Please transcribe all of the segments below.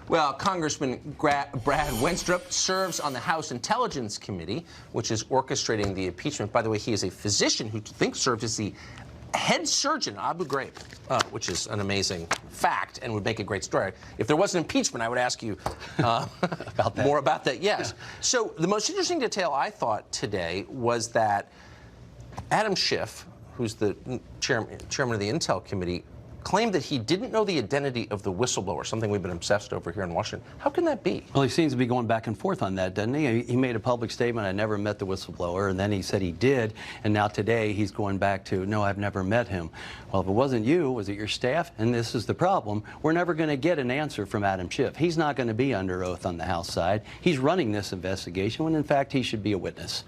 Well, Congressman Brad Wenstrup serves on the House Intelligence Committee, which is orchestrating the impeachment. By the way, he is a physician who served as the head surgeon at Abu Ghraib, which is an amazing fact and would make a great story. If there was an impeachment, I would ask you more about that. Yes. Yeah. So the most interesting detail I thought today was that Adam Schiff, who's the chairman of the Intel Committee, claimed that he didn't know the identity of the whistleblower, something we've been obsessed over here in Washington. How can that be? Well, he seems to be going back and forth on that, doesn't he? He made a public statement, I never met the whistleblower, and then he said he did, and now today he's going back to, no, I've never met him. Well, if it wasn't you, was it your staff? And this is the problem. We're never going to get an answer from Adam Schiff. He's not going to be under oath on the House side. He's running this investigation when, in fact, he should be a witness.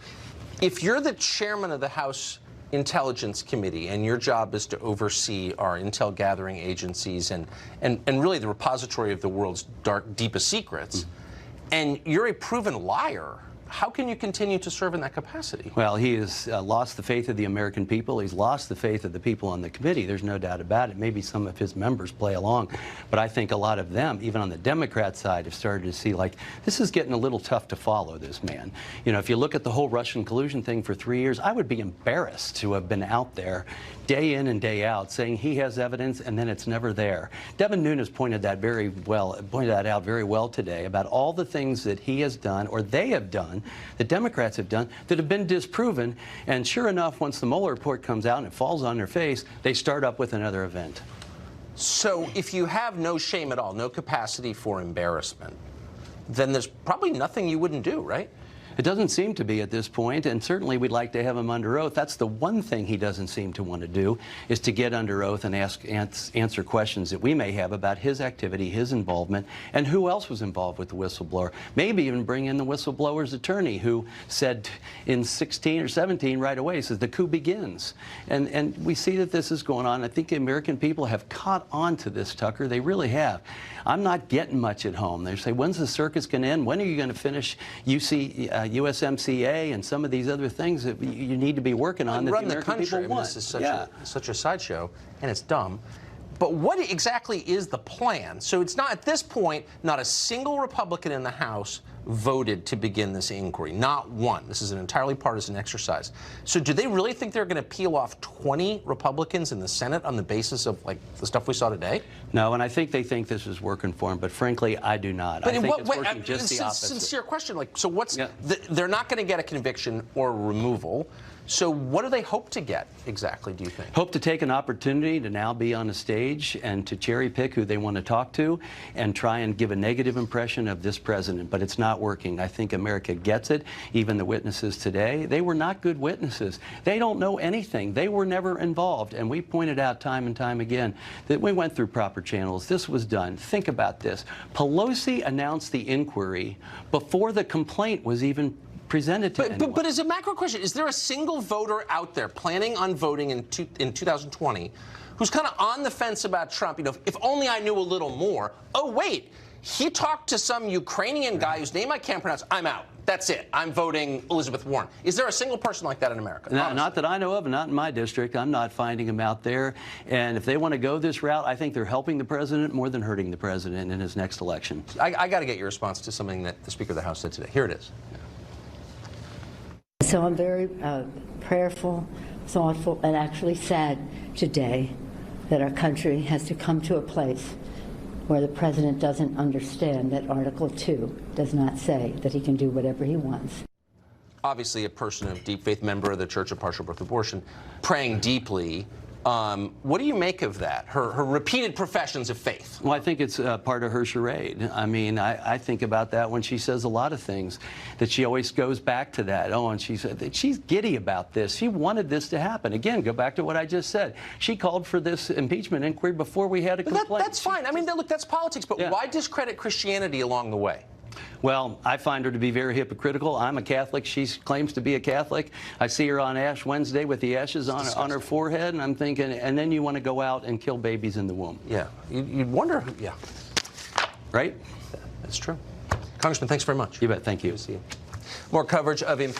If you're the chairman of the House Intelligence Committee, and your job is to oversee our intel gathering agencies and really the repository of the world's deepest secrets, and you're a proven liar, how can you continue to serve in that capacity? Well, he has lost the faith of the American people. He's lost the faith of the people on the committee. There's no doubt about it. Maybe some of his members play along, but I think a lot of them, even on the Democrat side, have started to see, like, this is getting a little tough to follow this man. You know, if you look at the whole Russian collusion thing for 3 years, I would be embarrassed to have been out there day in and day out saying he has evidence and then it's never there. Devin Nunes pointed that out very well today about all the things that he has done or they have done, the Democrats have done, that have been disproven, and sure enough, once the Mueller report comes out and it falls on their face, they start up with another event. So if you have no shame at all, no capacity for embarrassment, then there's probably nothing you wouldn't do, right? It doesn't seem to be at this point, and certainly we'd like to have him under oath. That's the one thing he doesn't seem to want to do, is to get under oath and answer questions that we may have about his activity, his involvement, and who else was involved with the whistleblower. Maybe even bring in the whistleblower's attorney, who said in 16 or 17 right away, says the coup begins. And we see that this is going on. I think the American people have caught on to this, Tucker. They really have. I'm not getting much at home. They say, when's the circus going to end? When are you going to finish USMCA and some of these other things that you need to be working on that the American people want? This is such a sideshow, and it's dumb. But what exactly is the plan? So it's not, at this point, not a single Republican in the House voted to begin this inquiry. Not one. This is an entirely partisan exercise. So do they really think they're going to peel off 20 Republicans in the Senate on the basis of, like, the stuff we saw today? No, and I think they think this is working for them, but frankly, I do not. But I think it's working just the opposite. It's a sincere question. Like, so what's they're not going to get a conviction or removal. So what do they hope to get exactly, do you think? Hope to take an opportunity to now be on a stage and to cherry pick who they want to talk to and try and give a negative impression of this president. But it's not working. I think America gets it. Even the witnesses today, they were not good witnesses. They don't know anything. They were never involved. And we pointed out time and time again that we went through proper channels. This was done. Think about this. Pelosi announced the inquiry before the complaint was even presented to anyone. But as a macro question, is there a single voter out there planning on voting in 2020 who's kind of on the fence about Trump? You know, if only I knew a little more. Oh, wait, he talked to some Ukrainian guy whose name I can't pronounce. I'm out. That's it. I'm voting Elizabeth Warren. Is there a single person like that in America? No, not that I know of, not in my district. I'm not finding them out there. And if they want to go this route, I think they're helping the president more than hurting the president in his next election. I got to get your response to something that the Speaker of the House said today. Here it is. So I'm very prayerful, thoughtful, and actually sad today that our country has to come to a place where the president doesn't understand that Article 2 does not say that he can do whatever he wants. Obviously, a person of deep faith, member of the Church of Partial Birth Abortion, praying deeply. What do you make of that, her repeated professions of faith? Well, I think it's part of her charade. I mean, I think about that when she says a lot of things, that she always goes back to that. Oh, and she said that she's giddy about this. She wanted this to happen. Again, go back to what I just said. She called for this impeachment inquiry before we had a complaint. That's fine. I mean, look, that's politics. But why discredit Christianity along the way? Well, I find her to be very hypocritical. I'm a Catholic. She claims to be a Catholic. I see her on Ash Wednesday with the ashes on her forehead, and I'm thinking, and then you want to go out and kill babies in the womb. Yeah. You'd wonder, yeah. Right? That's true. Congressman, thanks very much. You bet. Thank you. Good to see you. More coverage of impeachment.